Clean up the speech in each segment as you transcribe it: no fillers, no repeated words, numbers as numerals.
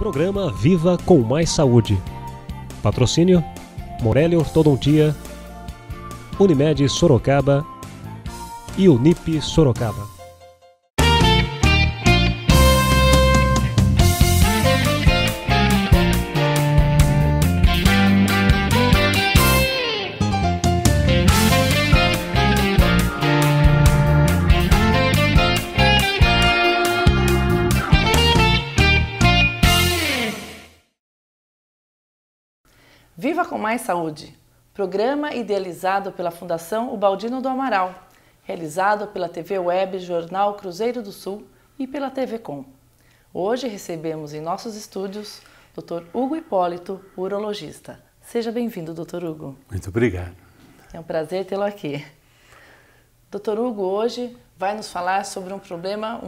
Programa Viva com Mais Saúde. Patrocínio: Morelli Ortodontia, Unimed Sorocaba e Unip Sorocaba. Viva com Mais Saúde, programa idealizado pela Fundação Ubaldino do Amaral, realizado pela TV Web Jornal Cruzeiro do Sul e pela TV Com. Hoje recebemos em nossos estúdios Dr. Hugo Hipólito, urologista. Seja bem-vindo, Dr. Hugo. Muito obrigado. É um prazer tê-lo aqui. Dr. Hugo hoje vai nos falar sobre um problema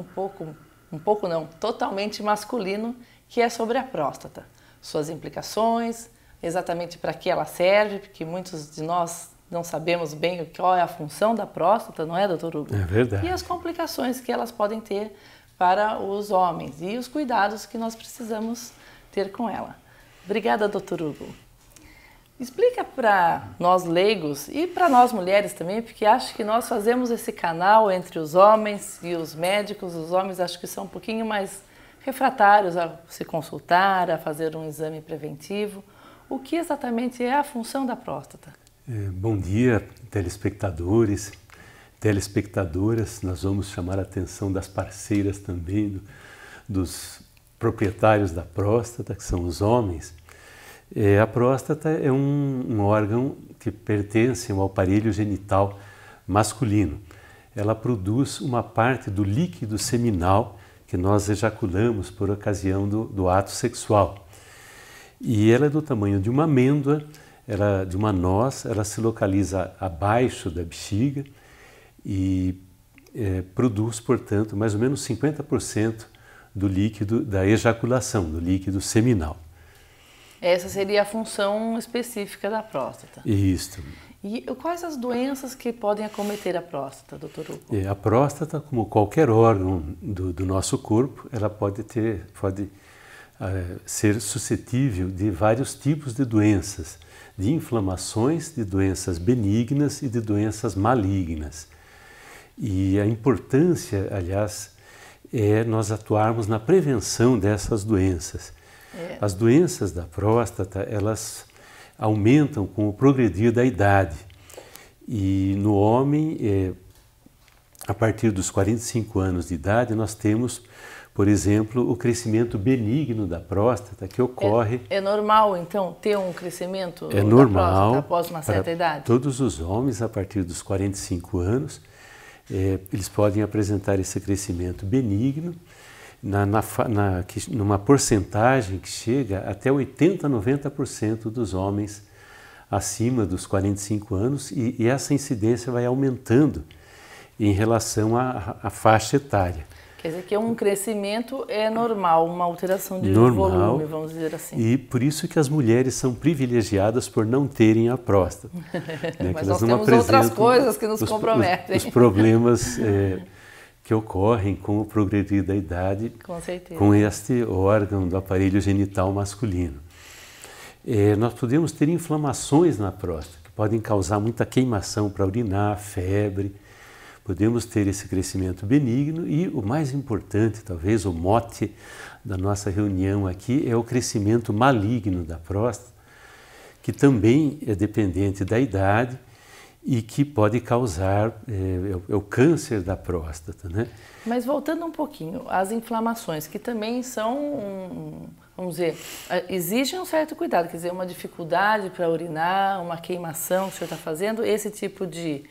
totalmente masculino, que é sobre a próstata, suas implicações, exatamente para que ela serve, porque muitos de nós não sabemos bem qual é a função da próstata, não é, doutor Hugo? É verdade. E as complicações que elas podem ter para os homens e os cuidados que nós precisamos ter com ela. Obrigada, doutor Hugo. Explica para nós leigos e para nós mulheres também, porque acho que nós fazemos esse canal entre os homens e os médicos. Os homens acho que são um pouquinho mais refratários a se consultar, a fazer um exame preventivo. O que exatamente é a função da próstata? Bom dia, telespectadores, telespectadoras. Nós vamos chamar a atenção das parceiras também, dos proprietários da próstata, que são os homens. A próstata é um órgão que pertence ao aparelho genital masculino. Ela produz uma parte do líquido seminal que nós ejaculamos por ocasião do ato sexual. E ela é do tamanho de uma amêndoa, de uma noz, ela se localiza abaixo da bexiga e produz, portanto, mais ou menos 50% do líquido da ejaculação, do líquido seminal. Essa seria a função específica da próstata. Isso. E quais as doenças que podem acometer a próstata, doutor Hugo? A próstata, como qualquer órgão do nosso corpo, ela pode ser suscetível de vários tipos de doenças, de inflamações, de doenças benignas e de doenças malignas. E a importância, aliás, é nós atuarmos na prevenção dessas doenças. As doenças da próstata, elas aumentam com o progredir da idade. E no homem, a partir dos 45 anos de idade, nós temos, por exemplo, o crescimento benigno da próstata que ocorre... É normal, então, ter um crescimento da próstata após uma certa idade? Todos os homens, a partir dos 45 anos, eles podem apresentar esse crescimento benigno numa porcentagem que chega até 80% a 90% dos homens acima dos 45 anos e essa incidência vai aumentando em relação à faixa etária. Quer dizer que um crescimento é normal, uma alteração de volume, vamos dizer assim. E por isso que as mulheres são privilegiadas por não terem a próstata. Né? Mas nós temos outras coisas que nos comprometem. Os problemas que ocorrem com o progredir da idade, com este órgão do aparelho genital masculino. Nós podemos ter inflamações na próstata, que podem causar muita queimação para urinar, febre. Podemos ter esse crescimento benigno e o mais importante, talvez o mote da nossa reunião aqui, é o crescimento maligno da próstata, que também é dependente da idade e que pode causar o câncer da próstata, né? Mas voltando um pouquinho, as inflamações, que também são, vamos dizer, exige um certo cuidado, quer dizer, uma dificuldade para urinar, uma queimação que o senhor está fazendo, esse tipo de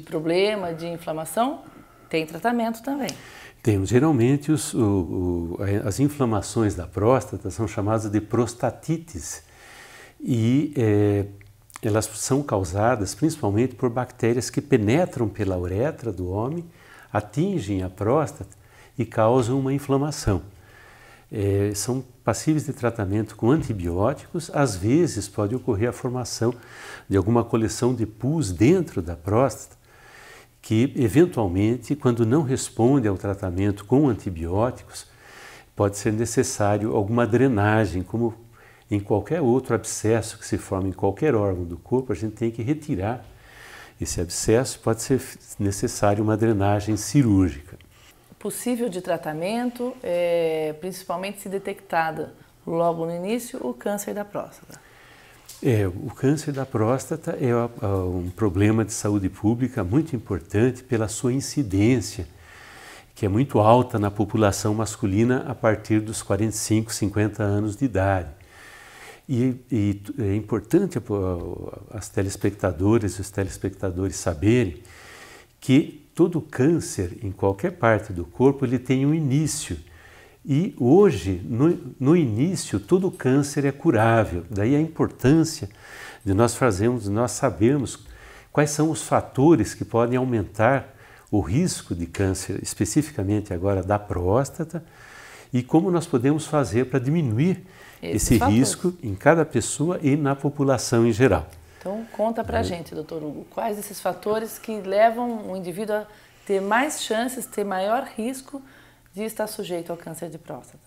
problema, de inflamação, tem tratamento também. Temos. Geralmente as inflamações da próstata são chamadas de prostatites e elas são causadas principalmente por bactérias que penetram pela uretra do homem, atingem a próstata e causam uma inflamação. São passíveis de tratamento com antibióticos, às vezes pode ocorrer a formação de alguma coleção de pus dentro da próstata, que eventualmente, quando não responde ao tratamento com antibióticos, pode ser necessário alguma drenagem, como em qualquer outro abscesso que se forma em qualquer órgão do corpo, a gente tem que retirar esse abscesso, pode ser necessário uma drenagem cirúrgica. Possível de tratamento, principalmente se detectada logo no início, o câncer da próstata. O câncer da próstata é um problema de saúde pública muito importante pela sua incidência, que é muito alta na população masculina a partir dos 45, 50 anos de idade. E é importante as telespectadoras e os telespectadores saberem que todo câncer em qualquer parte do corpo ele tem um início. E hoje, no início, todo câncer é curável. Daí a importância de nós sabermos quais são os fatores que podem aumentar o risco de câncer, especificamente agora da próstata, e como nós podemos fazer para diminuir esse risco em cada pessoa e na população em geral. Então, conta pra gente, doutor Hugo, quais esses fatores que levam o indivíduo a ter mais chances, ter maior risco de estar sujeito ao câncer de próstata?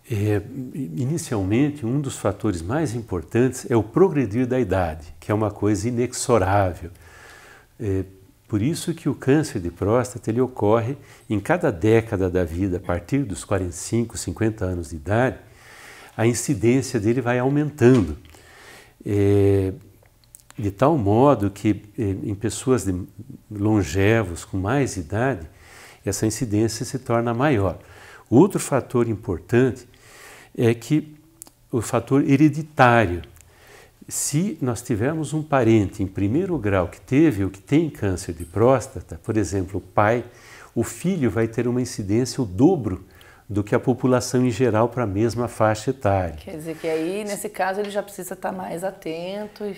Inicialmente, um dos fatores mais importantes é o progredir da idade, que é uma coisa inexorável. Por isso que o câncer de próstata ele ocorre em cada década da vida, a partir dos 45, 50 anos de idade, a incidência dele vai aumentando. De tal modo que em pessoas longevos, com mais idade, essa incidência se torna maior. Outro fator importante é que o fator hereditário. Se nós tivermos um parente em primeiro grau que teve ou que tem câncer de próstata, por exemplo, o pai, o filho vai ter uma incidência o dobro do que a população em geral para a mesma faixa etária. Quer dizer que aí, nesse caso, ele já precisa estar mais atento e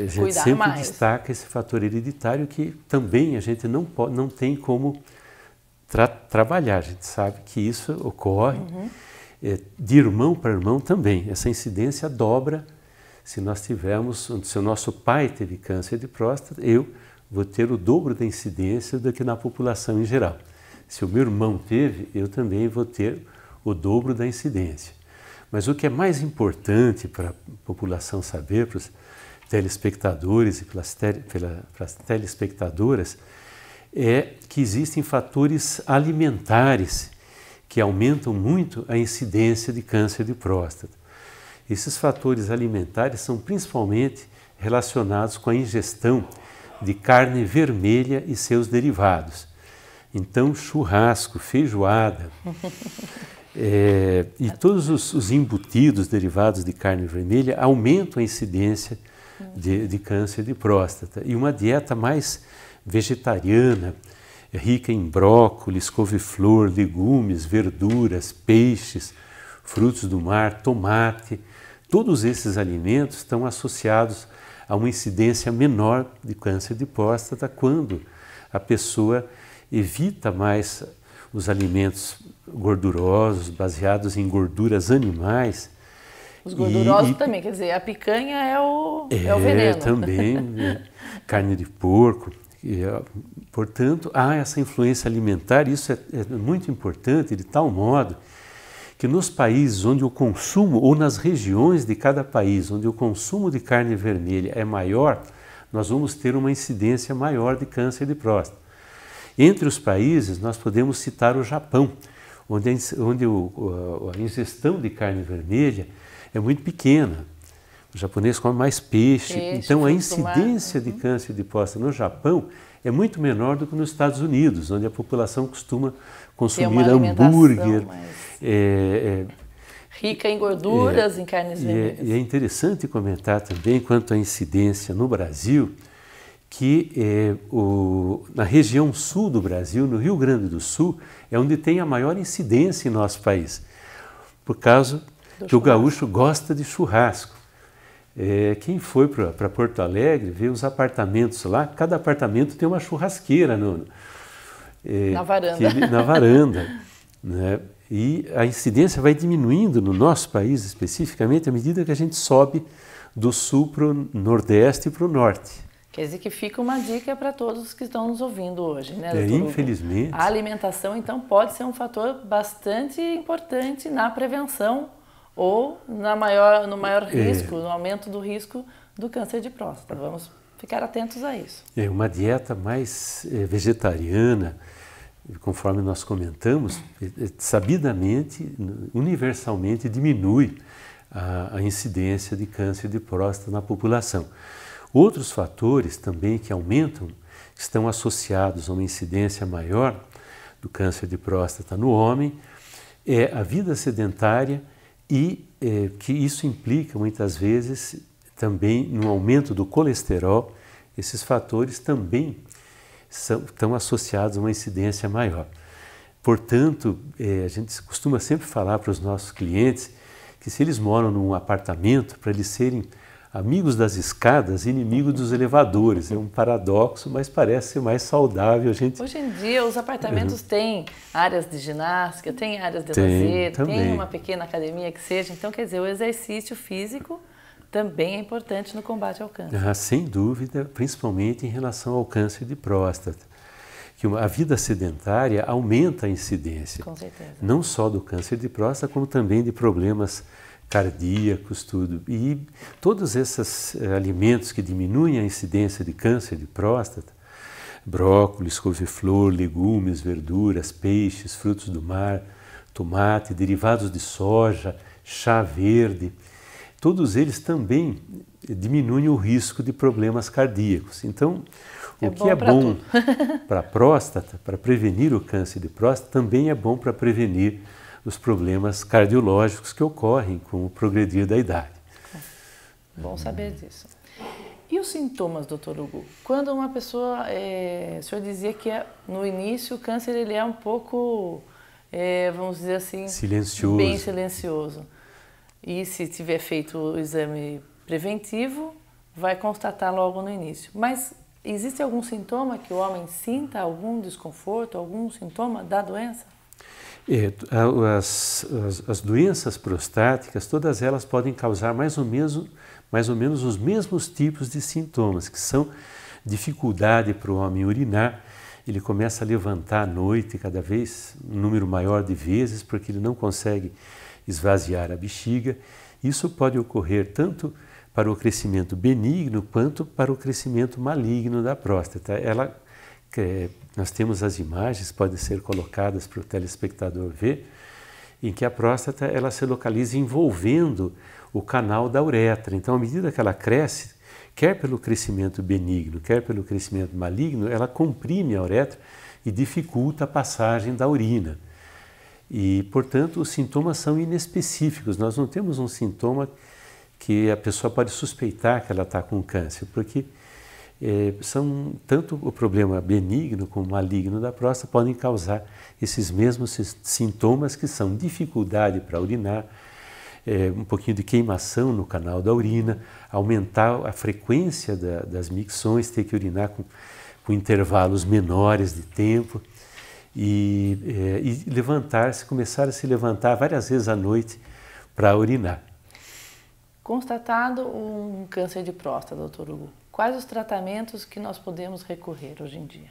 a gente sempre destaca esse fator hereditário que também a gente não tem como trabalhar. A gente sabe que isso ocorre de irmão para irmão também. Essa incidência dobra. Se o nosso pai teve câncer de próstata, eu vou ter o dobro da incidência do que na população em geral. Se o meu irmão teve, eu também vou ter o dobro da incidência. Mas o que é mais importante para a população saber, para os telespectadores e para as telespectadoras, é que existem fatores alimentares que aumentam muito a incidência de câncer de próstata. Esses fatores alimentares são principalmente relacionados com a ingestão de carne vermelha e seus derivados. Então, churrasco, feijoada e todos os embutidos derivados de carne vermelha aumentam a incidência de câncer de próstata. E uma dieta mais vegetariana, rica em brócolis, couve-flor, legumes, verduras, peixes, frutos do mar, tomate, todos esses alimentos estão associados a uma incidência menor de câncer de próstata quando a pessoa evita mais os alimentos gordurosos, baseados em gorduras animais. Os gordurosos também, quer dizer, a picanha é o veneno. Também, carne de porco. Portanto, há essa influência alimentar, isso é muito importante, de tal modo que nos países onde o consumo, ou nas regiões de cada país, onde o consumo de carne vermelha é maior, nós vamos ter uma incidência maior de câncer de próstata. Entre os países, nós podemos citar o Japão, onde a ingestão de carne vermelha é muito pequena. O japonês come mais peixe, então a incidência de câncer de próstata no Japão é muito menor do que nos Estados Unidos, onde a população costuma consumir hambúrguer. Rica em gorduras, em carnes vermelhas. E é interessante comentar também, quanto à incidência no Brasil, que na região sul do Brasil, no Rio Grande do Sul, é onde tem a maior incidência em nosso país, por causa que o gaúcho gosta de churrasco. Quem foi para Porto Alegre vê os apartamentos lá, cada apartamento tem uma churrasqueira na varanda. Na varanda, né? E a incidência vai diminuindo no nosso país, especificamente, à medida que a gente sobe do sul para o nordeste e para o norte. Quer dizer que fica uma dica para todos que estão nos ouvindo hoje, né, doutor Hugo? Infelizmente. A alimentação, então, pode ser um fator bastante importante na prevenção ou no maior risco, no aumento do risco do câncer de próstata. Vamos ficar atentos a isso. Uma dieta mais vegetariana, conforme nós comentamos, sabidamente, universalmente diminui a incidência de câncer de próstata na população. Outros fatores também que aumentam, estão associados a uma incidência maior do câncer de próstata no homem, é a vida sedentária e que isso implica muitas vezes também no aumento do colesterol. Esses fatores também estão associados a uma incidência maior. Portanto, a gente costuma sempre falar para os nossos clientes que se eles moram num apartamento, para eles serem amigos das escadas, inimigos dos elevadores. É um paradoxo, mas parece ser mais saudável. Hoje em dia, os apartamentos têm áreas de ginástica, têm áreas de lazer, tem uma pequena academia que seja. Então, quer dizer, o exercício físico também é importante no combate ao câncer. Sem dúvida, principalmente em relação ao câncer de próstata. Que a vida sedentária aumenta a incidência. Com certeza. Não só do câncer de próstata, como também de problemas cardíacos, tudo. E todos esses alimentos que diminuem a incidência de câncer de próstata, brócolis, couve-flor, legumes, verduras, peixes, frutos do mar, tomate, derivados de soja, chá verde, todos eles também diminuem o risco de problemas cardíacos. Então, o que é bom para a próstata, para prevenir o câncer de próstata, também é bom para prevenir os problemas cardiológicos que ocorrem com o progredir da idade. Bom saber disso. E os sintomas, doutor Hugo? Quando uma pessoa, o senhor dizia que no início o câncer ele é um pouco, vamos dizer assim, silencioso. Bem silencioso. E se tiver feito o exame preventivo, vai constatar logo no início. Mas existe algum sintoma que o homem sinta, algum desconforto, algum sintoma da doença? As doenças prostáticas, todas elas podem causar mais ou menos os mesmos tipos de sintomas, que são dificuldade para o homem urinar. Ele começa a levantar à noite cada vez um número maior de vezes, porque ele não consegue esvaziar a bexiga. Isso pode ocorrer tanto para o crescimento benigno quanto para o crescimento maligno da próstata. Nós temos as imagens, podem ser colocadas para o telespectador ver, em que a próstata ela se localiza envolvendo o canal da uretra. Então, à medida que ela cresce, quer pelo crescimento benigno, quer pelo crescimento maligno, ela comprime a uretra e dificulta a passagem da urina. E, portanto, os sintomas são inespecíficos. Nós não temos um sintoma que a pessoa pode suspeitar que ela está com câncer, porque são tanto o problema benigno como maligno da próstata podem causar esses mesmos sintomas, que são dificuldade para urinar, um pouquinho de queimação no canal da urina, aumentar a frequência das micções, ter que urinar com intervalos menores de tempo e levantar-se, começar a se levantar várias vezes à noite para urinar. Constatado um câncer de próstata, doutor Hugo, quais os tratamentos que nós podemos recorrer hoje em dia?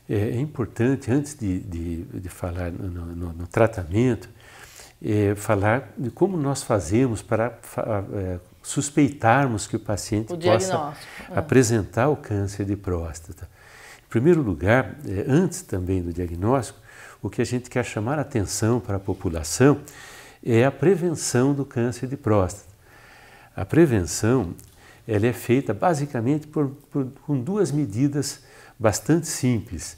É importante, antes de falar no tratamento, falar de como nós fazemos para suspeitarmos que o paciente possa apresentar o câncer de próstata. Em primeiro lugar, antes também do diagnóstico, o que a gente quer chamar a atenção para a população é a prevenção do câncer de próstata. A prevenção ela é feita basicamente com duas medidas bastante simples.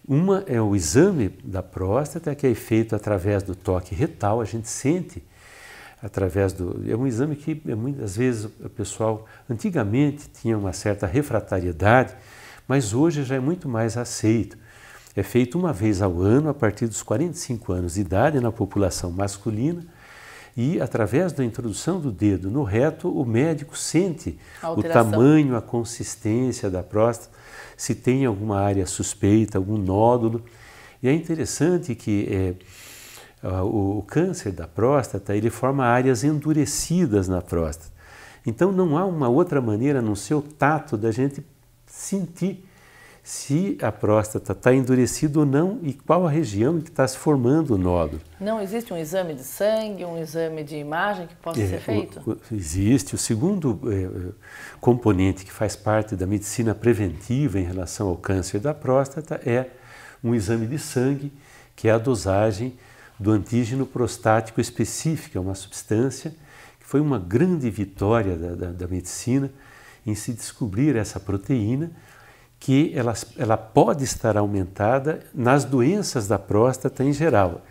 Uma é o exame da próstata, que é feito através do toque retal. A gente sente através é um exame que muitas vezes o pessoal antigamente tinha uma certa refratariedade, mas hoje já é muito mais aceito. É feito uma vez ao ano, a partir dos 45 anos de idade, na população masculina, e através da introdução do dedo no reto, o médico sente o tamanho, a consistência da próstata, se tem alguma área suspeita, algum nódulo. E é interessante que o câncer da próstata, ele forma áreas endurecidas na próstata. Então não há uma outra maneira, a não ser o tato, da gente sentir se a próstata está endurecida ou não e qual a região em que está se formando o nódulo. Não existe um exame de sangue, um exame de imagem que possa ser feito? Existe. O segundo componente que faz parte da medicina preventiva em relação ao câncer da próstata é um exame de sangue, que é a dosagem do antígeno prostático específico, é uma substância que foi uma grande vitória da medicina em se descobrir essa proteína, que ela pode estar aumentada nas doenças da próstata em geral.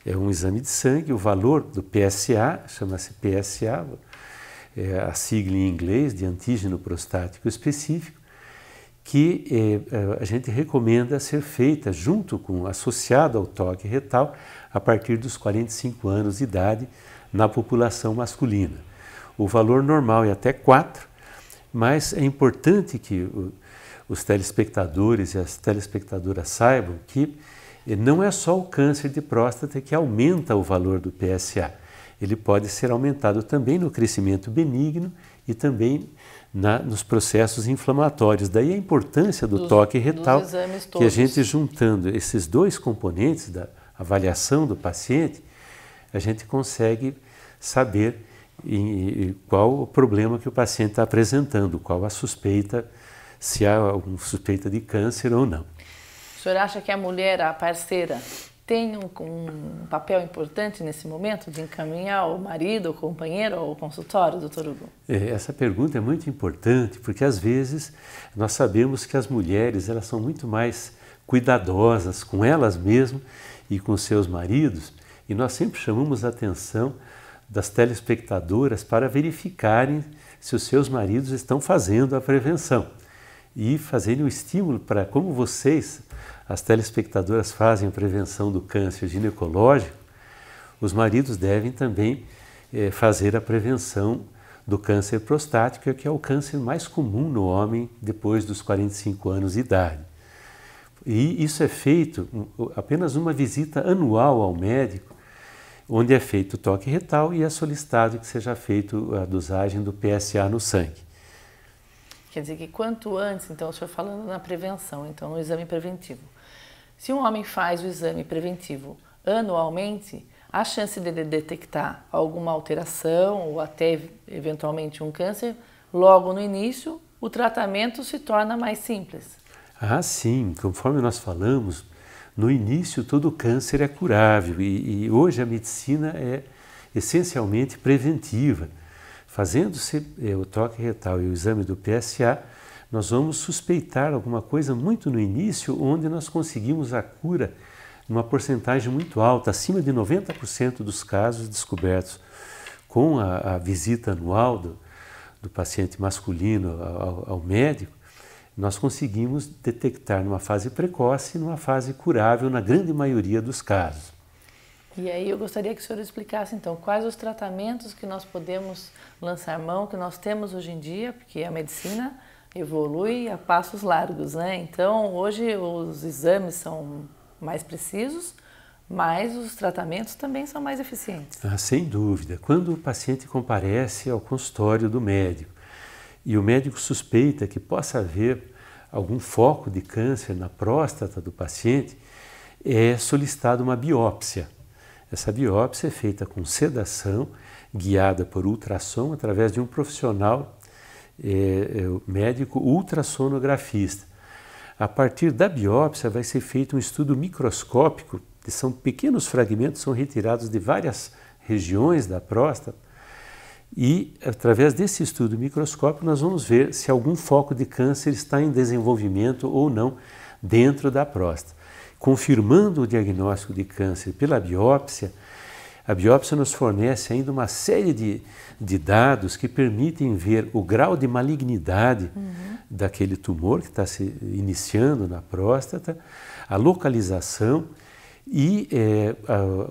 É um exame de sangue, o valor do PSA, chama-se PSA, é a sigla em inglês de antígeno prostático específico, que a gente recomenda ser feita associado ao toque retal a partir dos 45 anos de idade na população masculina. O valor normal é até 4, mas é importante que os telespectadores e as telespectadoras saibam que não é só o câncer de próstata que aumenta o valor do PSA. Ele pode ser aumentado também no crescimento benigno e também nos processos inflamatórios. Daí a importância do toque retal, que a gente juntando esses dois componentes da avaliação do paciente, a gente consegue saber qual o problema que o paciente está apresentando, qual a suspeita, se há alguma suspeita de câncer ou não. O senhor acha que a mulher, a parceira, tem um papel importante nesse momento de encaminhar o marido, o companheiro ao consultório, doutor Hugo? Essa pergunta é muito importante, porque às vezes nós sabemos que as mulheres elas são muito mais cuidadosas com elas mesmas e com seus maridos, e nós sempre chamamos a atenção das telespectadoras para verificarem se os seus maridos estão fazendo a prevenção e fazerem o estímulo para como vocês, as telespectadoras, fazem a prevenção do câncer ginecológico, os maridos devem também fazer a prevenção do câncer prostático, que é o câncer mais comum no homem depois dos 45 anos de idade. E isso é feito apenas uma visita anual ao médico, onde é feito o toque retal e é solicitado que seja feito a dosagem do PSA no sangue. Quer dizer que quanto antes, então, o senhor falando na prevenção, então no exame preventivo. Se um homem faz o exame preventivo anualmente, a chance de detectar alguma alteração ou até eventualmente um câncer, logo no início, o tratamento se torna mais simples. Ah, sim, conforme nós falamos, no início todo câncer é curável e hoje a medicina é essencialmente preventiva. Fazendo-se o toque retal e o exame do PSA, nós vamos suspeitar alguma coisa muito no início, onde nós conseguimos a cura numa porcentagem muito alta, acima de 90% dos casos descobertos com a visita anual do paciente masculino ao médico, nós conseguimos detectar numa fase precoce e numa fase curável na grande maioria dos casos. E aí eu gostaria que o senhor explicasse então quais os tratamentos que nós podemos lançar mão, que nós temos hoje em dia, porque a medicina evolui a passos largos, né? Então hoje os exames são mais precisos, mas os tratamentos também são mais eficientes. Ah, sem dúvida. Quando o paciente comparece ao consultório do médico e o médico suspeita que possa haver algum foco de câncer na próstata do paciente, é solicitada uma biópsia. Essa biópsia é feita com sedação, guiada por ultrassom, através de um profissional médico ultrassonografista. A partir da biópsia vai ser feito um estudo microscópico, que são pequenos fragmentos, são retirados de várias regiões da próstata, e através desse estudo microscópico nós vamos ver se algum foco de câncer está em desenvolvimento ou não dentro da próstata. Confirmando o diagnóstico de câncer pela biópsia, a biópsia nos fornece ainda uma série de dados que permitem ver o grau de malignidade daquele tumor que está se iniciando na próstata, a localização e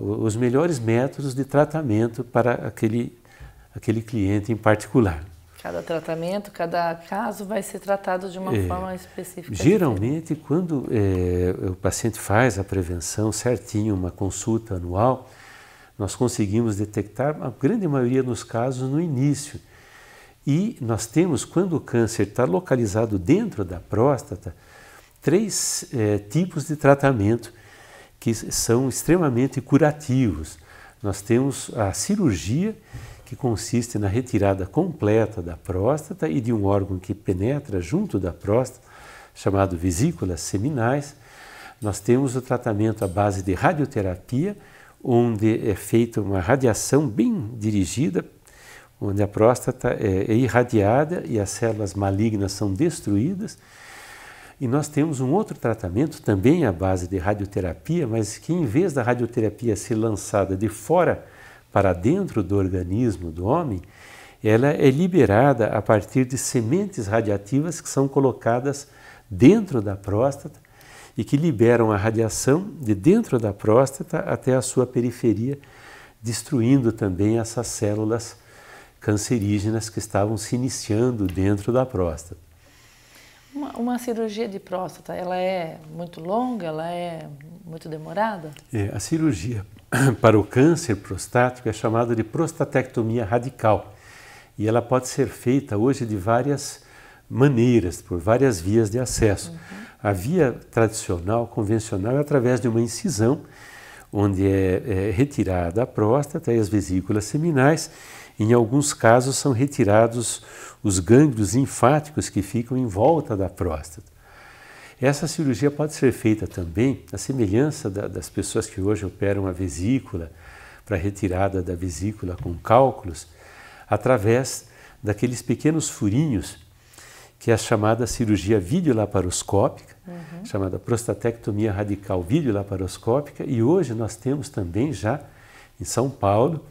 os melhores métodos de tratamento para aquele cliente em particular. Cada tratamento, cada caso vai ser tratado de uma forma específica. Geralmente, quando o paciente faz a prevenção certinho, uma consulta anual, nós conseguimos detectar a grande maioria dos casos no início. E nós temos, quando o câncer está localizado dentro da próstata, 3 tipos de tratamento que são extremamente curativos. Nós temos a cirurgia, que consiste na retirada completa da próstata e de um órgão que penetra junto da próstata, chamado vesículas seminais. Nós temos o tratamento à base de radioterapia, onde é feita uma radiação bem dirigida, onde a próstata é irradiada e as células malignas são destruídas. E nós temos um outro tratamento, também à base de radioterapia, mas que em vez da radioterapia ser lançada de fora para dentro do organismo do homem, ela é liberada a partir de sementes radiativas que são colocadas dentro da próstata e que liberam a radiação de dentro da próstata até a sua periferia, destruindo também essas células cancerígenas que estavam se iniciando dentro da próstata. Uma cirurgia de próstata, ela é muito longa, ela é muito demorada? A cirurgia para o câncer prostático é chamada de prostatectomia radical e ela pode ser feita hoje de várias maneiras, por várias vias de acesso. A via tradicional, convencional, é através de uma incisão, onde é retirada a próstata e as vesículas seminais. Em alguns casos são retirados os gânglios linfáticos que ficam em volta da próstata. Essa cirurgia pode ser feita também, à semelhança das pessoas que hoje operam a vesícula, para retirada da vesícula com cálculos, através daqueles pequenos furinhos, que é a chamada cirurgia videolaparoscópica, chamada prostatectomia radical videolaparoscópica, e hoje nós temos também já em São Paulo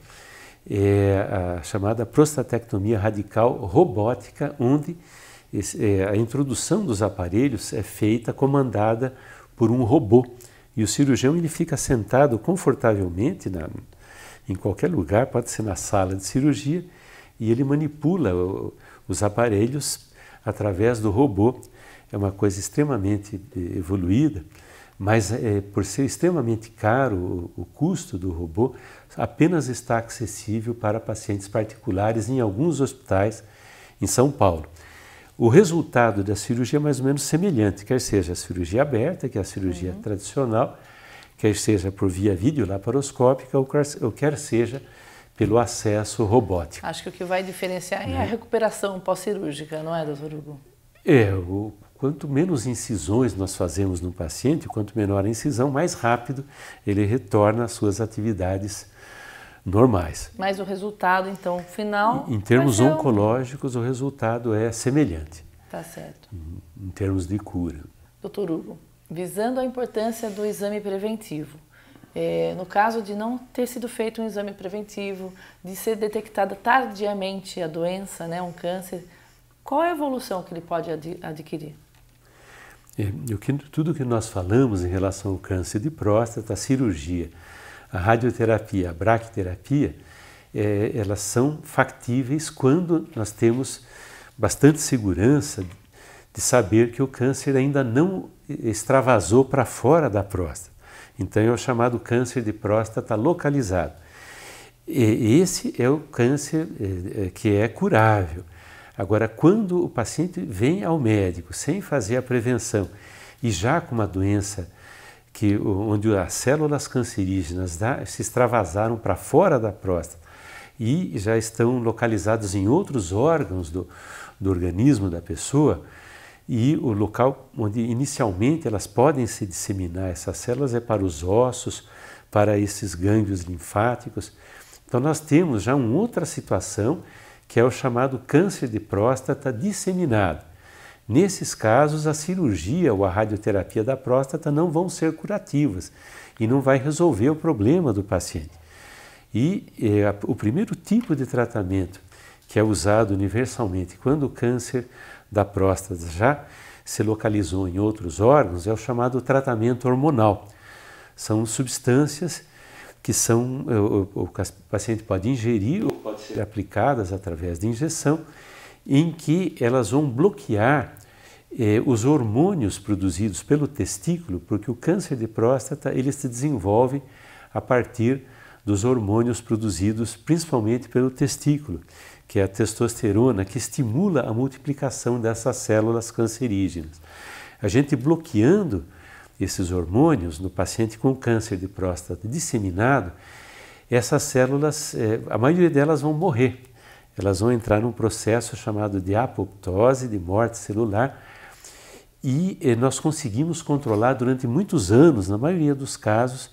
a chamada prostatectomia radical robótica, onde a introdução dos aparelhos é feita comandada por um robô e o cirurgião ele fica sentado confortavelmente em qualquer lugar, pode ser na sala de cirurgia, e ele manipula os aparelhos através do robô. É uma coisa extremamente evoluída, mas por ser extremamente caro o custo do robô, apenas está acessível para pacientes particulares em alguns hospitais em São Paulo. O resultado da cirurgia é mais ou menos semelhante, quer seja a cirurgia aberta, que é a cirurgia tradicional, quer seja por via videolaparoscópica ou quer seja pelo acesso robótico. Acho que o que vai diferenciar é a recuperação pós-cirúrgica, não é, doutor Hugo? Quanto menos incisões nós fazemos no paciente, quanto menor a incisão, mais rápido ele retorna às suas atividades normais. Mas o resultado, então, final... Em termos oncológicos, o resultado é semelhante. Tá certo. Em termos de cura. Doutor Hugo, visando a importância do exame preventivo, no caso de não ter sido feito um exame preventivo, de ser detectada tardiamente a doença, né, um câncer, qual é a evolução que ele pode adquirir? Tudo que nós falamos em relação ao câncer de próstata, a cirurgia, a radioterapia, a braquiterapia, elas são factíveis quando nós temos bastante segurança de saber que o câncer ainda não extravasou para fora da próstata. Então é o chamado câncer de próstata localizado. Esse é o câncer que é curável. Agora, quando o paciente vem ao médico sem fazer a prevenção e já com uma doença onde as células cancerígenas se extravasaram para fora da próstata e já estão localizadas em outros órgãos do organismo da pessoa, e o local onde inicialmente elas podem se disseminar, essas células, é para os ossos, para esses gânglios linfáticos. Então nós temos já uma outra situação, que é o chamado câncer de próstata disseminado. Nesses casos, a cirurgia ou a radioterapia da próstata não vão ser curativas e não vai resolver o problema do paciente. E o primeiro tipo de tratamento que é usado universalmente quando o câncer da próstata já se localizou em outros órgãos é o chamado tratamento hormonal. São substâncias que o paciente pode ingerir ou pode ser aplicadas através de injeção, em que elas vão bloquear os hormônios produzidos pelo testículo, porque o câncer de próstata ele se desenvolve a partir dos hormônios produzidos principalmente pelo testículo, que é a testosterona, que estimula a multiplicação dessas células cancerígenas. A gente bloqueando esses hormônios no paciente com câncer de próstata disseminado, essas células, a maioria delas vão morrer. Elas vão entrar num processo chamado de apoptose, de morte celular, e nós conseguimos controlar durante muitos anos, na maioria dos casos,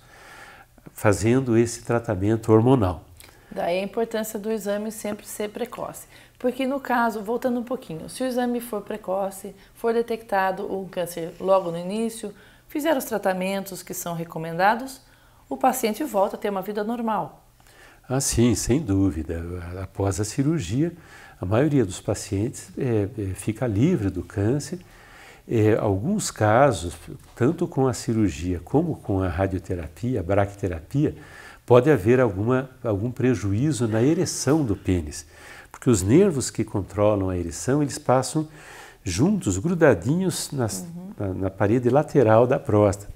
fazendo esse tratamento hormonal. Daí a importância do exame sempre ser precoce. Porque no caso, voltando um pouquinho, se o exame for precoce, for detectado um câncer logo no início, fizer os tratamentos que são recomendados, o paciente volta a ter uma vida normal. Ah, sim, sem dúvida. Após a cirurgia, a maioria dos pacientes fica livre do câncer. Alguns casos, tanto com a cirurgia como com a radioterapia, a braquiterapia, pode haver algum prejuízo na ereção do pênis, porque os nervos que controlam a ereção, eles passam juntos, grudadinhos na parede lateral da próstata.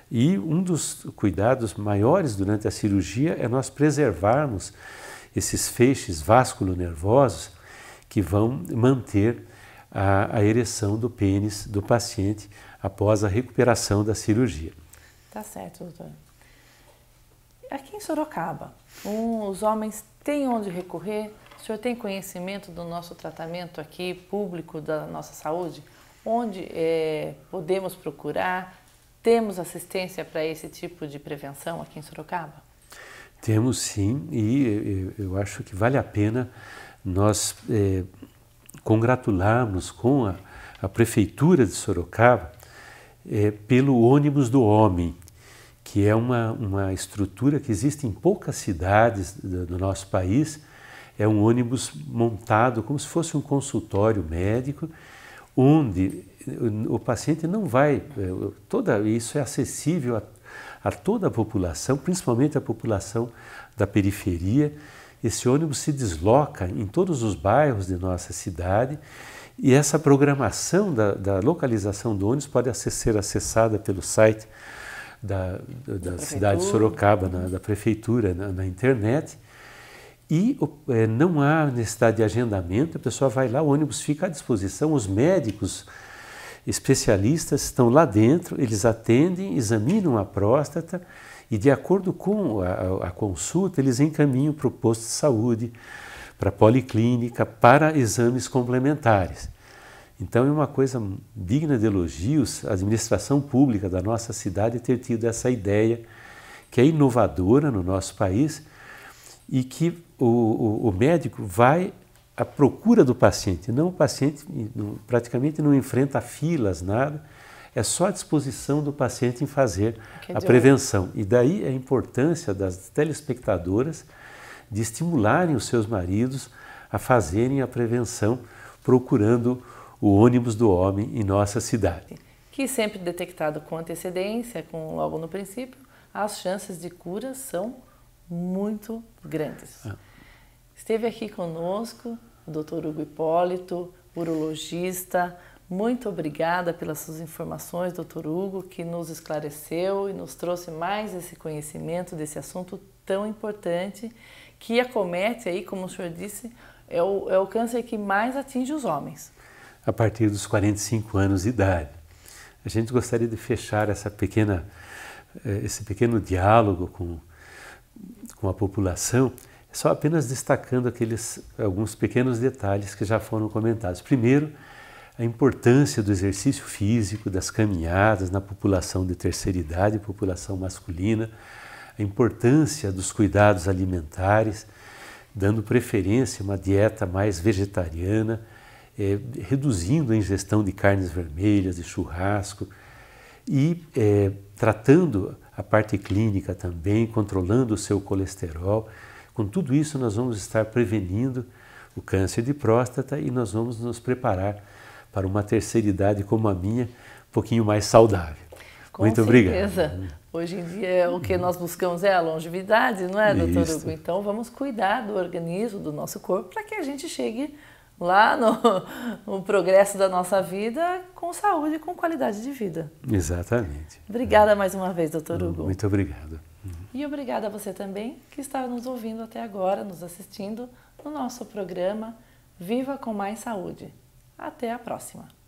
E um dos cuidados maiores durante a cirurgia é nós preservarmos esses feixes vasculonervosos que vão manter a ereção do pênis do paciente após a recuperação da cirurgia. Tá certo, doutor. Aqui em Sorocaba, os homens têm onde recorrer? O senhor tem conhecimento do nosso tratamento aqui, público da nossa saúde? Onde podemos procurar? Temos assistência para esse tipo de prevenção aqui em Sorocaba? Temos sim, e eu acho que vale a pena nós congratularmos com a Prefeitura de Sorocaba pelo ônibus do homem, que é uma estrutura que existe em poucas cidades do nosso país. É um ônibus montado como se fosse um consultório médico, onde o paciente não vai, isso é acessível a toda a população, principalmente a população da periferia. Esse ônibus se desloca em todos os bairros de nossa cidade e essa programação da localização do ônibus pode ser acessada pelo site da cidade de Sorocaba, da prefeitura, na internet. E não há necessidade de agendamento, a pessoa vai lá, o ônibus fica à disposição, os médicos especialistas estão lá dentro, eles atendem, examinam a próstata e, de acordo com a consulta, eles encaminham para o posto de saúde, para a policlínica, para exames complementares. Então é uma coisa digna de elogios a administração pública da nossa cidade ter tido essa ideia, que é inovadora no nosso país, e que o médico vai à procura do paciente, o paciente praticamente não enfrenta filas, nada, é só a disposição do paciente em fazer a prevenção. E daí a importância das telespectadoras de estimularem os seus maridos a fazerem a prevenção procurando o ônibus do homem em nossa cidade. Que sempre detectado com antecedência, logo no princípio, as chances de cura são muito grandes. Esteve aqui conosco o Dr. Hugo Hipólito, urologista. Muito obrigada pelas suas informações, Dr. Hugo, que nos esclareceu e nos trouxe mais esse conhecimento desse assunto tão importante que acomete aí, como o senhor disse, é o câncer que mais atinge os homens. A partir dos 45 anos de idade. A gente gostaria de fechar esse pequeno diálogo com a população, só apenas destacando alguns pequenos detalhes que já foram comentados. Primeiro, a importância do exercício físico, das caminhadas na população de terceira idade, população masculina, a importância dos cuidados alimentares, dando preferência a uma dieta mais vegetariana, reduzindo a ingestão de carnes vermelhas, de churrasco e tratando a parte clínica também, controlando o seu colesterol. Com tudo isso nós vamos estar prevenindo o câncer de próstata e nós vamos nos preparar para uma terceira idade como a minha, um pouquinho mais saudável. Muito certeza. Obrigado. Hoje em dia o que nós buscamos é a longevidade, não é, doutor Isso. Hugo? Então vamos cuidar do organismo, do nosso corpo, para que a gente chegue lá no progresso da nossa vida com saúde e com qualidade de vida. Exatamente. Obrigada mais uma vez, doutor Hugo. Muito obrigado. E obrigada a você também que está nos ouvindo até agora, nos assistindo no nosso programa Viva com Mais Saúde. Até a próxima!